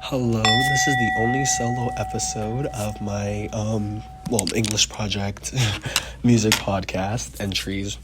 Hello, this is the only solo episode of my English project music podcast entries.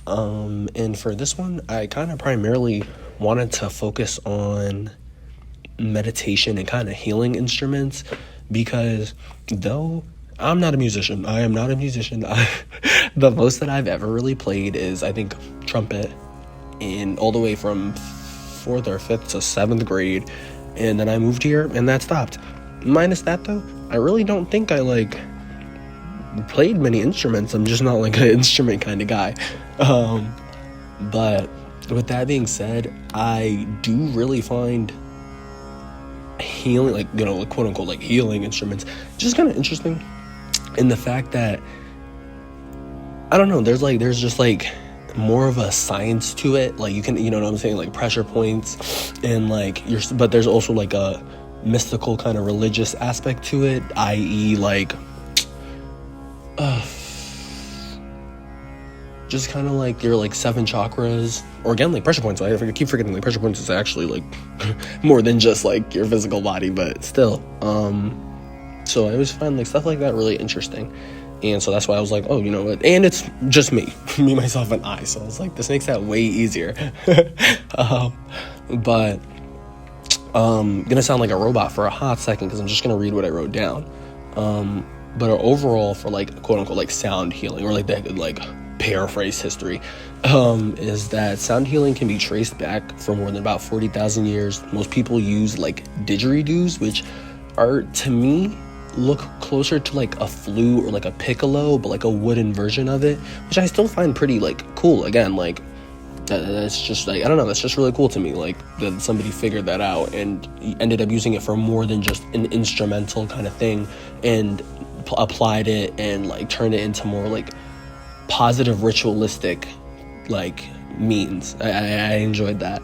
And for this one, I kind of primarily wanted to focus on meditation and kind of healing instruments because though I'm not a musician, I am not a musician. The most that I've ever really played is, I think, trumpet in all the way from 4th or 5th to 7th grade. And then I moved here and that stopped. Minus that though, I really don't think I played many instruments. I'm just not like an instrument kind of guy. But with that being said, I do really find healing, quote unquote, healing instruments just kind of interesting in the fact that, I don't know, there's just more of a science to it. You can, you know what I'm saying, pressure points and but there's also a mystical kind of religious aspect to it, i.e. just kind of your 7 chakras, or again pressure points. I keep forgetting pressure points is actually more than just your physical body, but still. So I always find stuff like that really interesting. And so that's why I was oh, you know what? And it's just me, myself, and I. So I was this makes that way easier. But gonna sound like a robot for a hot second because I'm just gonna read what I wrote down. But overall, for quote unquote sound healing, or paraphrase history, is that sound healing can be traced back for more than about 40,000 years. Most people use didgeridoos, which are, to me, look closer to a flute or a piccolo, but a wooden version of it, which I still find pretty cool. Again, that's just I don't know, that's just really cool to me, that somebody figured that out and ended up using it for more than just an instrumental kind of thing, and applied it and turned it into more positive ritualistic means. I enjoyed that.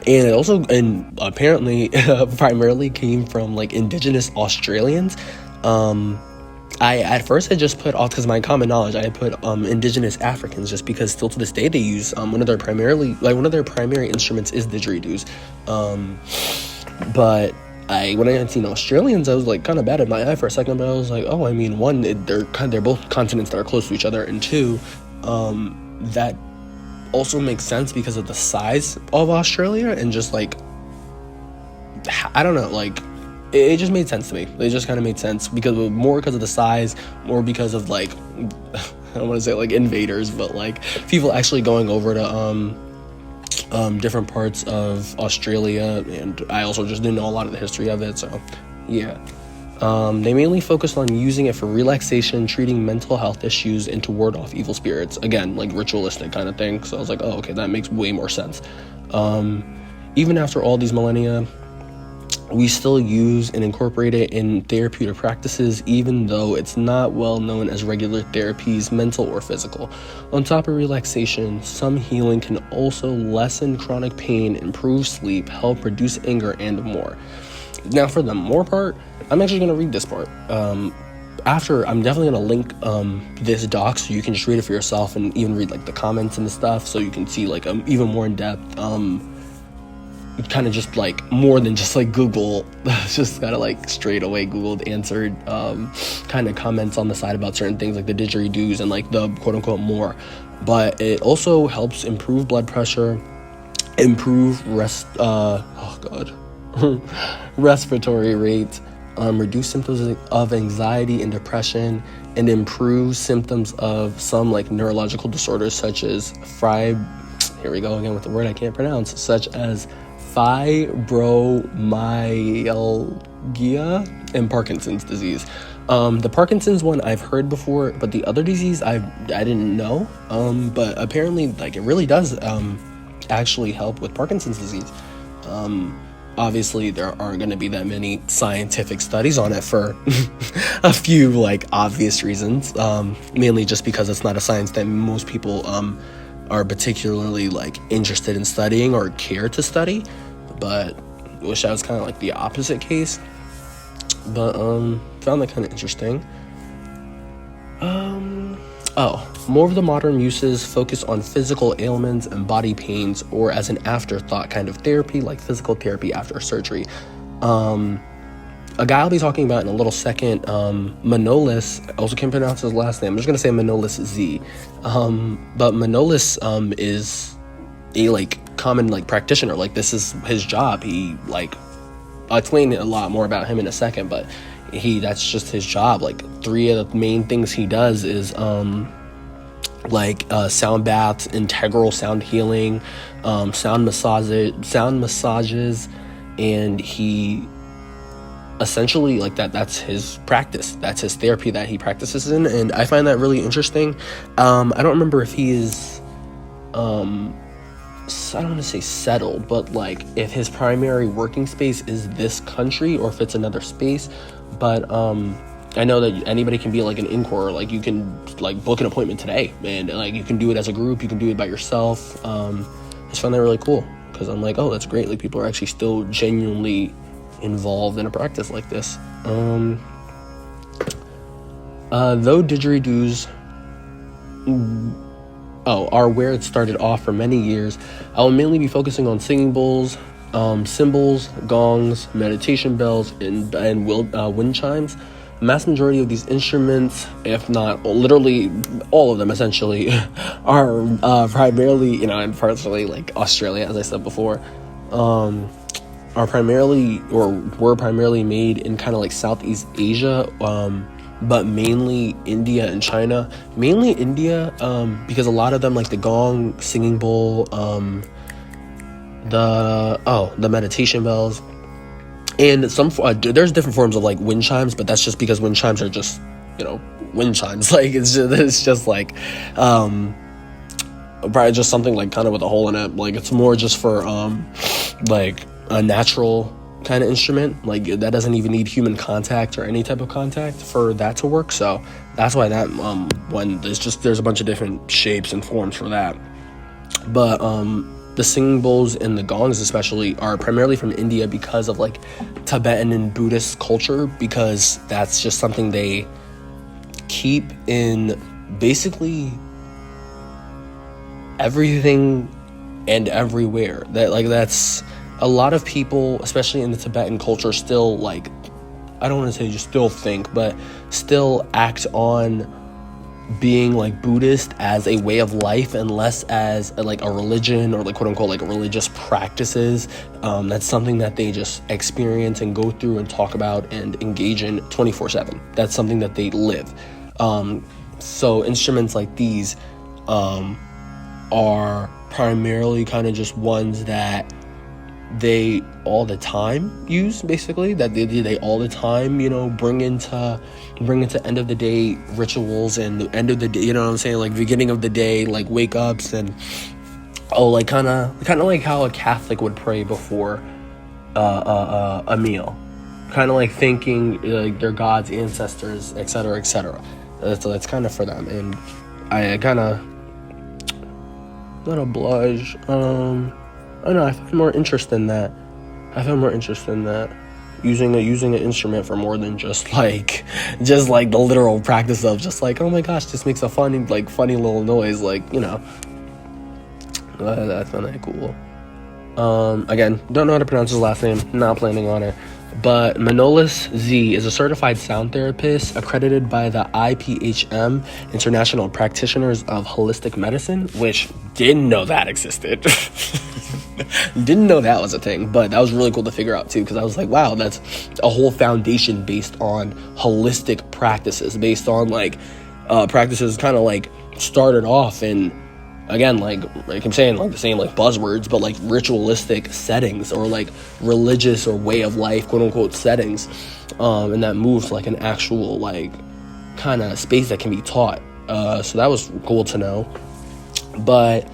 And it also, and apparently, primarily came from indigenous Australians. At first I just put off, because my common knowledge, I had put indigenous Africans, just because still to this day they use one of their primary instruments is didgeridoos. But when I had seen Australians, I was kind of bad at my eye for a second, but I was oh, I mean, one, they're both continents that are close to each other, and two, that also makes sense because of the size of Australia, and just I don't know, it just made sense to me. It just kind of made sense because of the size, more because of I don't want to say invaders, but people actually going over to different parts of Australia, and I also just didn't know a lot of the history of it, so yeah. They mainly focused on using it for relaxation, treating mental health issues, and to ward off evil spirits. Again, ritualistic kind of thing. So I was oh, okay, that makes way more sense. Even after all these millennia, we still use and incorporate it in therapeutic practices, even though it's not well known as regular therapies, mental or physical. On top of relaxation, some healing can also lessen chronic pain, improve sleep, help reduce anger, and more. Now, for the more part, I'm actually going to read this part. After, I'm definitely going to link this doc so you can just read it for yourself, and even read the comments and the stuff, so you can see even more in depth, kind of just more than just Google, just kind of straight away Googled, answered kind of comments on the side about certain things like the didgeridoos and the quote unquote more. But it also helps improve blood pressure, improve respiratory rate, reduce symptoms of anxiety and depression, and improve symptoms of some neurological disorders such as here we go again with the word I can't pronounce, such as fibromyalgia and Parkinson's disease. The Parkinson's one I've heard before, but the other disease I didn't know. But apparently it really does actually help with Parkinson's disease. Obviously, there aren't going to be that many scientific studies on it for a few obvious reasons. Mainly just because it's not a science that most people are particularly interested in studying or care to study. But I wish that was kind of the opposite case. But found that kind of interesting. More of the modern uses focus on physical ailments and body pains, or as an afterthought kind of therapy, like physical therapy after surgery. A guy I'll be talking about in a little second, Manolis, I also can't pronounce his last name. I'm just going to say Manolis Z. But Manolis is a like common like practitioner. Like, this is his job. He like, I'll explain a lot more about him in a second, but that's just his job. Like, 3 of the main things he does is sound baths, integral sound healing, sound massages, and he essentially, like, that's his practice. That's his therapy that he practices in, and I find that really interesting. I don't remember if he is, I don't want to say settled, but like if his primary working space is this country or if it's another space. But I know that anybody can be like an inquirer. Like, you can like book an appointment today, and like you can do it as a group, you can do it by yourself. I just find that really cool, because I'm like, oh, that's great. Like, people are actually still genuinely involved in a practice like this. Though didgeridoos are where it started off for many years, I will mainly be focusing on singing bowls, cymbals, gongs, meditation bells, and wind chimes. The mass majority of these instruments, if not literally all of them essentially, are primarily, and partially like Australia, as I said before, are primarily, or were primarily made in kind of like Southeast Asia, but mainly India and China. Mainly India, because a lot of them, like the gong, singing bowl, the meditation bells, and some there's different forms of like wind chimes, but that's just because wind chimes are just, wind chimes. Like, it's just like probably just something like kind of with a hole in it. Like, it's more just for like a natural kind of instrument. Like, that doesn't even need human contact or any type of contact for that to work. So that's why that when there's a bunch of different shapes and forms for that. But the singing bowls and the gongs especially are primarily from India because of like Tibetan and Buddhist culture, because that's just something they keep in basically everything and everywhere. That's a lot of people, especially in the Tibetan culture, still, like, I don't want to say just still think, but still act on being like Buddhist as a way of life and less as like a religion, or like quote unquote like religious practices. That's something that they just experience and go through and talk about and engage in 24/7. That's something that they live. So instruments like these are primarily kind of just ones that they all the time use, basically, that they all the time, bring into end of the day rituals and the end of the day, what I'm saying, like beginning of the day, like wake ups, and like kind of like how a Catholic would pray before a meal, kind of like thanking like their gods, ancestors, etc., etc. So that's kind of for them, and I kind of not a blush. I don't know, I find more interest in that. Using an instrument for more than just like the literal practice of just like, oh my gosh, this makes a funny little noise, like, I find that cool. Again, don't know how to pronounce his last name, not planning on it. But Manolis Z is a certified sound therapist accredited by the IPHM, International Practitioners of Holistic Medicine, which didn't know that existed. Didn't know that was a thing, but that was really cool to figure out too, because I was like, wow, that's a whole foundation based on holistic practices, based on like practices kind of like started off in, again, like I'm saying, like the same like buzzwords, but like ritualistic settings, or like religious or way of life, quote unquote, settings, and that moves to like an actual like kind of space that can be taught. So that was cool to know. But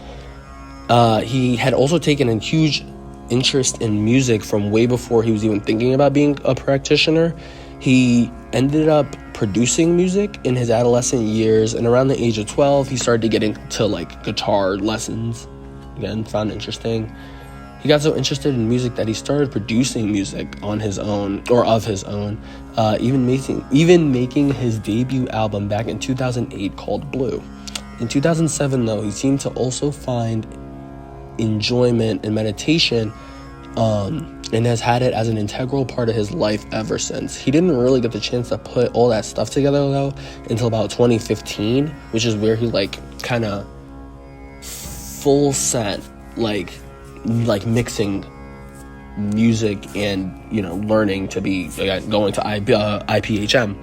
he had also taken a huge interest in music from way before he was even thinking about being a practitioner. He ended up producing music in his adolescent years, and around the age of 12 he started getting to like guitar lessons. Again, found interesting. He got so interested in music that he started producing music on his own, or of his own, even making his debut album back in 2008 called Blue. In 2007, though, he seemed to also find enjoyment in meditation, and has had it as an integral part of his life ever since. He didn't really get the chance to put all that stuff together, though, until about 2015, which is where he, like, kind of full set, like mixing music and, you know, learning to be, going to IPHM.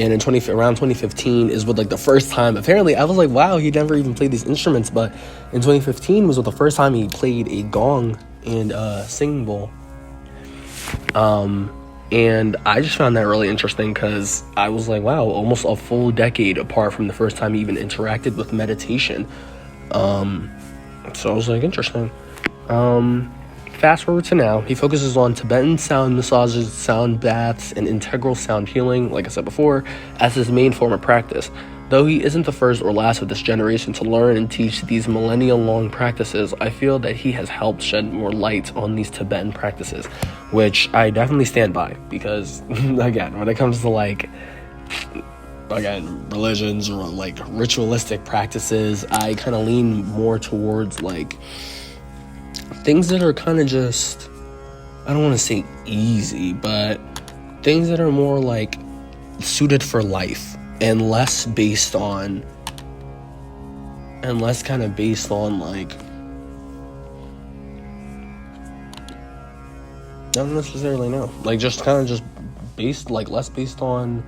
And in around 2015 is what, like, the first time, apparently, I was like, wow, he never even played these instruments, but in 2015 was what the first time he played a gong and singing bowl. And I just found that really interesting, because I was like, wow, almost a full decade apart from the first time he even interacted with meditation. So I was like, interesting. Fast forward to now, he focuses on Tibetan sound massages, sound baths, and integral sound healing, like I said before, as his main form of practice. Though he isn't the first or last of this generation to learn and teach these millennial-long practices, I feel that he has helped shed more light on these Tibetan practices, which I definitely stand by, because, again, when it comes to, like, again, religions or, like, ritualistic practices, I kind of lean more towards, like, things that are kind of just, I don't want to say easy, but things that are more, like, suited for life, and less based on, like, I don't necessarily know, like, just kind of just based, like, less based on,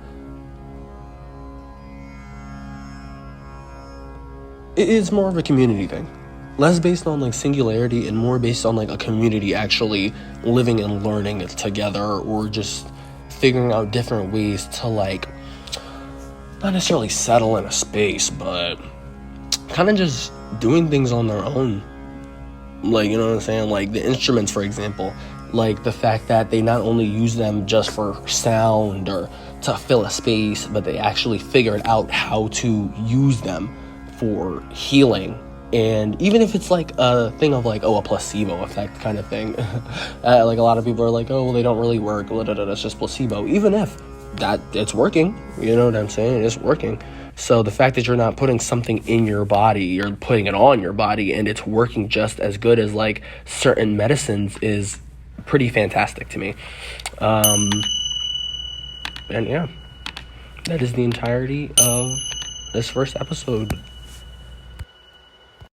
it is more of a community thing. Less based on, like, singularity, and more based on, like, a community actually living and learning it together, or just figuring out different ways to, like, not necessarily settle in a space, but kind of just doing things on their own. Like, you know what I'm saying? Like, the instruments, for example, like, the fact that they not only use them just for sound or to fill a space, but they actually figured out how to use them for healing. And even if it's, like, a thing of, like, a placebo effect kind of thing, like, a lot of people are like, oh, well, they don't really work, it's just placebo. Even if that it's working, you know what I'm saying? It's working. So the fact that you're not putting something in your body, you're putting it on your body, and it's working just as good as, like, certain medicines is pretty fantastic to me. And yeah, that is the entirety of this first episode